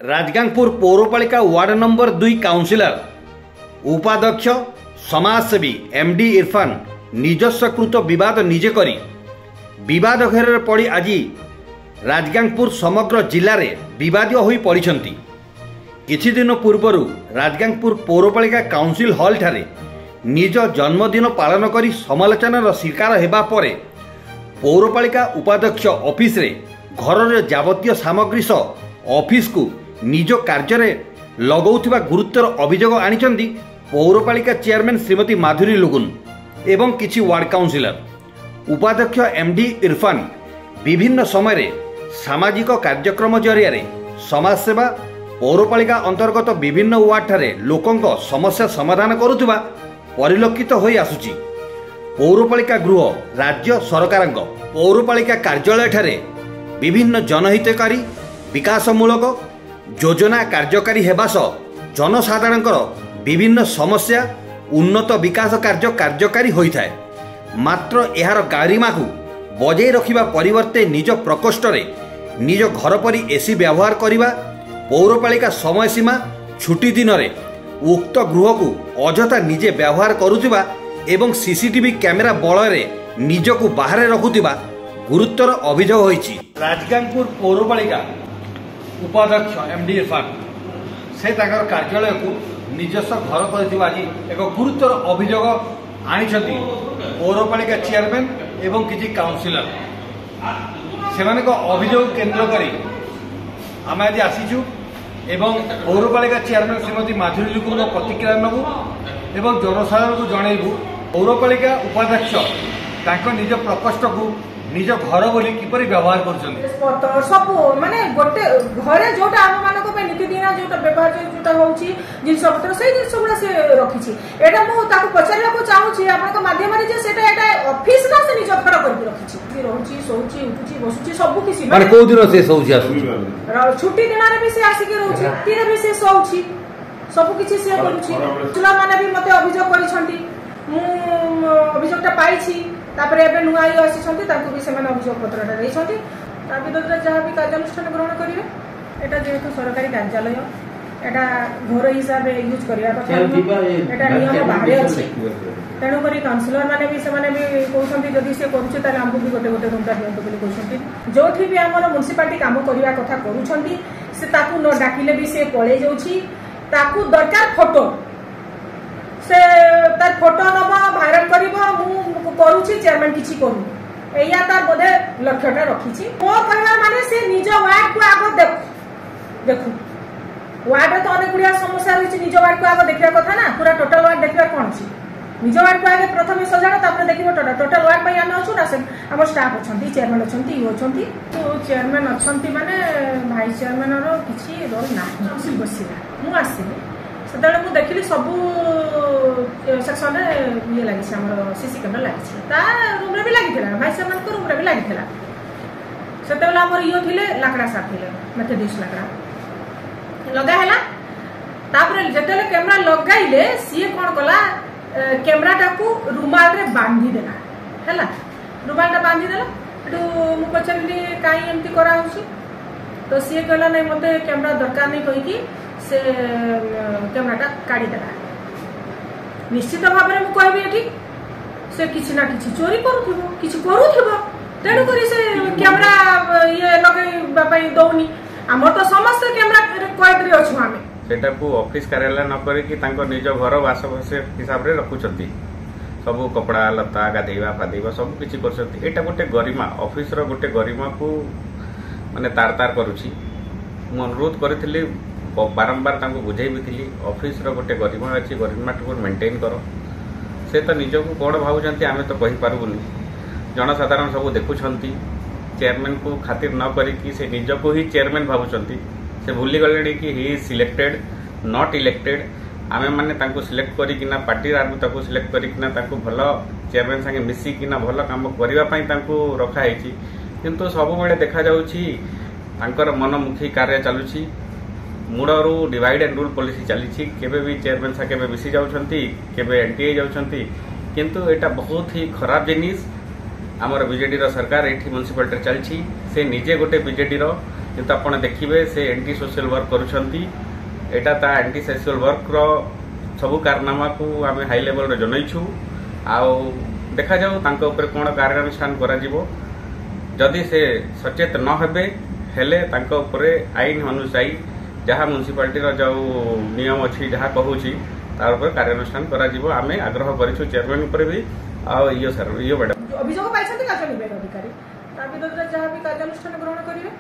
Rajgangpur पौरपालिका ward number 2 councillor उपाध्यक्ष समाजसेवी MD Irfan निजस्वकृत विवाद निजे करी विवाद घेर पड़ी आज राजगांगपुर समग्र जिले में विवादीय हो पड़ती। किछि दिन पूर्वर राजगांगपुर पौरपालिका काउंसिल हॉल ठारे निज जन्मदिन पालन करी समालोचनार शिकार हेबा परे पौरपालिका उपाध्यक्ष ऑफिस रे घर जावतीय सामग्री सह ऑफिस को निज कार्य लगौथिबा गुरुतर अभियोग आनिचंदी पौरपालिका चेयरमैन श्रीमती माधुरी लुगुन एवं किछि वार्ड काउंसिलर। उपाध्यक्ष एमडी इरफान विभिन्न समय सामाजिक कार्यक्रम जरिया समाज सेवा पौरपालिका अंतर्गत विभिन्न वार्ड ठारे लोकंक समस्या समाधान करुथिबा परिलक्षित होई आसुची। पौरपालिका गृह राज्य सरकार पौरपालिका कार्यालय ठारे विभिन्न जनहितकारी विकासमूलक योजना कार्यकारी हेबा सह जनसाधारणकर विभिन्न समस्या उन्नत विकास कार्य कार्यकारी होइथाय। मात्र एहार गारिमा को बजाय रखिबा परिवर्ते निज प्रकोष्ठ रे निज घर परी एसी व्यवहार करिबा पौरपालिका समय सीमा छुट्टी दिन रे उक्त गृह को अजथा निजे व्यवहार करुथिबा एवं सीसीटीवी कैमेरा बल निजको बाहर रखुथिबा गुरुतर अभियोग होइछि। राजगांगपुर पौरपालिका उपाध्यक्ष एमडी इरफान से कार्यालय को निजस्व घर कर एक गुरुतर अभियोग आनिछंती पौरपालिका चेयरमैन एवं किछि काउंसिलर से अभियोग केन्द्र करी आम आज आसीचु एवं पौरपालिका चेयरमैन श्रीमती माधुरी लुगुन प्रतिक्रिया नबू एवं जनसाधारण को जनइबू पौरपालिका उपाध्यक्ष निज प्रकोष्ठ को निज घर बोली किपरि व्यवहार कर सब माने गोटे घरे जोटा आम मानक पे नीतिदिना जोटा व्यवहार जोटा होउची जिन सब पत्र से जिन सब से रखिछि एटा मु ताको पचारिया को चाहूछि आपन माध्यम रे जे सेटा एटा ऑफिस ना से निज घर कर रखिछि कि रहउछि सोउछि उठुछि बसुछि सब किछि माने को दिन से सोउछि आसुछि छुट्टी दिन रे भी से आसी के रहउछि तीरे भी से सोउछि सब किछि से करूछि सुला माने भी मते अभियोग करिसंती मु अभियोगटा पाइछि तापर एबे नुआई आसी तांको भी सेमान अभियोग पत्रटा देइछंती ता विरोध रे जहाँ भी कार्यानुष्ठान ग्रहण करिवे एटा जेहेतु सरकारी कार्यालय एटा घर हिसाब यूज करिया कथा एटा नियम बाहर अछि तेणु करी काउंसिलर माने भी सेमाने भी कहउछंती जदि से करूछ ताले हमको भी गोटे गोटे रूमटा दियंतो बोली कहउछंती जोठी भी हमर म्युनिसिपालिटी काम करिया कथा करूछंती से ताकू न डाकिले भी से पळे जाउछि ताकू दरकार फोटो से तार फोटो नबा भाइराल करिवो मु करूछि चेयरमैन किछि करू एया तार बोधे लक्ष्यटा रखिछि मो कहबा माने से निज वार्ड को आगो देखु वार्ड तो अनेक गुडिया समस्या रहिछि निज वार्ड को आगो देखिया कथा ना पूरा टोटल वार्ड देखिया कोन छी निज वार्ड को आगे प्रथम सजाड़ तापर देखिबो टोटल वार्ड पई आमे अछु ना से हमर स्टाफ अछंती चेयरमैन अछंती यू अछंती तो चेयरमैन अछंती माने भाइस चेयरमैन रो किछि रोल नाही सिल बसिला मु आसीले सेतले मु देखिली सबु सेक्शन रे ये लागि हमर सीसी कैमरा लागि ता रूम रे भी लागिथिला भाइस चेयरमैन को रूम रे भी लागिथिला सेतले हमर इयो थिले लाकड़ा साथ थिले मेथडिस्ट लाकड़ा लगा हैला तापर जेतले कैमरा लगाइले सीए कोन कला कैमराटा को रुमाल रे बांधी देला हैला रुमालटा बांधी देला एटू मु पछरली काई एमती करा होसी तो सीए कहला नै मते कैमरा दरकार नै कहि कि से कैमराटा काढी देला निश्चित भाव में मु कहबी एठी से किछि ना किछि चोरी करूथिबो तेणु करी से कैमरा ये लगे बापई दौनी हमर तो समस्त कैमरा कैद रे अछु आमे सेटा को ऑफिस कार्यालय न करे कि तांको निज घर वासवास हिसाब रे रखुचंती सब कपड़ा लता गाधेवा फाधेवा सब किछि करसंती एटा गोटे गरिमा ऑफिस रो गोटे गरिमा को माने तार करूची मु अनुरोध करथिली बारंबार तांको बुझाई भी थिली ऑफिस रो गोटे गरिमा अछि गरिमा को मेंटेन करो से तो निज को कोड भावुचंती आमे तो कहि पारबुनी जनसाधारण सब देखुछंती चेयरमैन को खातिर न करी कि से निज को ही चेयरमैन भावुचंती से भूली गले कि he is selected not elected आमे माने तांको सिलेक्ट करी किना पार्टी आगु ताको सिलेक्ट करी किना ताको भलो चेयरमैन संगे मिसी किना भलो काम करिवा पई तांको रखा हेची किंतु सब बेले देखा जाउची तांकर मनमुखी कार्य चालुची मूड़रू डिवाइड एंड रूल पॉलिसी चली केबे भी चेयरमैन सा केबे मिसी जाउछंती केबे एंटीए जाउछंती किंतु एटा बहुत ही खराब जिनिस आमर बीजेडी रो सरकार एठी म्युनिसिपालिटी चलछि से निजे गोटे बीजेडी रो किंतु आपण देखिए से एंटी सोशल वर्क करुछंती एटा ता एंटी सोशल वर्क रो सबु कारनामा को आम हाई लेवल रे जनइछु आ देखा जाऊ तांको ऊपर कोन कार्यानुष्ठान करा जिवो जदि से सचेत न हेबे हेले तांको ऊपर आईन अनुसाई जहाँ म्युनिसिपालिटी रो जो नियम अछि जहाँ कहूची तार ऊपर कार्यानुष्ठान करा जिवो आमे आग्रह करिछु चेयरमैन ऊपर भी आ यो सर यो मैडम अभियोग पाइछंती कार्यान्वयन अधिकारी ता विरोध रे जहाँ भी कार्यानुष्ठान ग्रहण करिवे।